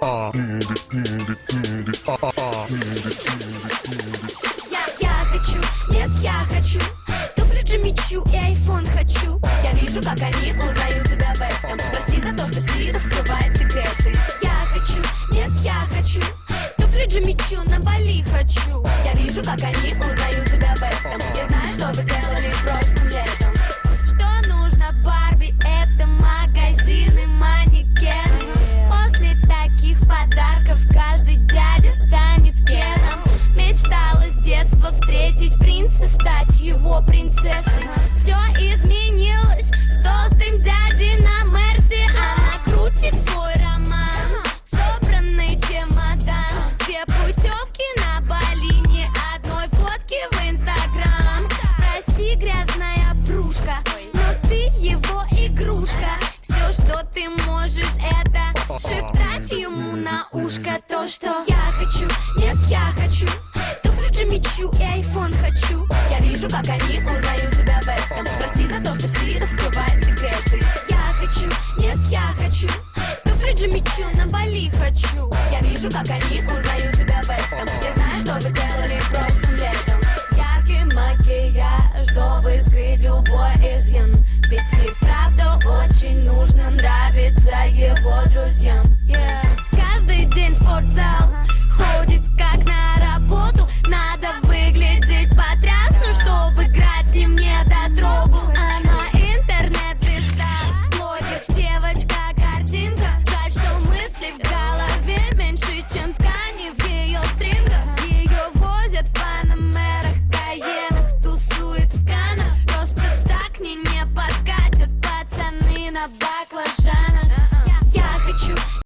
Я хочу, нет, я хочу туфли Джимми Чу и айфон хочу. Я вижу, как они узнают себя в этом. Прости за то, что Си раскрывает секреты. Я хочу, нет, я хочу туфли Джимми Чу на Бали хочу. Я вижу, как они узнают себя в этом. Я знаю, что вы делали прошлым летом. Что нужно Барби, это магазины, манекены. После таких подарков каждый дядя станет Кеном. Мечтала с детства встретить принца, стать его принцессой. Все изменилось с толстым дядей на Мерсе. Она крутит свой роман, собранный чемодан. Две путевки на Бали, ни одной фотки в Инстаграм. Прости, грязная врушка, но ты его игрушка. Все, что ты можешь, это шептать ему на ушко то, что я хочу, нет, я хочу туфли Джимми Чу и айфон хочу. Я вижу, как они узнают себя в этом. Прости за то, что Си раскрывает секреты. Я хочу, нет, я хочу туфли Джимми Чу на Бали хочу. Я вижу, как они узнают себя в этом. Я знаю, что вы делали прошлым летом. Яркий макияж, чтобы скрыть любой изъян. Ведь и правда очень нужно нравиться его друзьям. Каждый день спортзал, ходит как на работу. Надо выглядеть потрясно, чтобы играть с ним не дотрогу. Она интернет-звезда, блогер, девочка-картинка. Жаль, что мысли в голове меньше, чем ткани в ее стрингах. Ее возят в панамерах, каенах, тусует в Канах. Просто так не подкатят пацаны на баклажанах.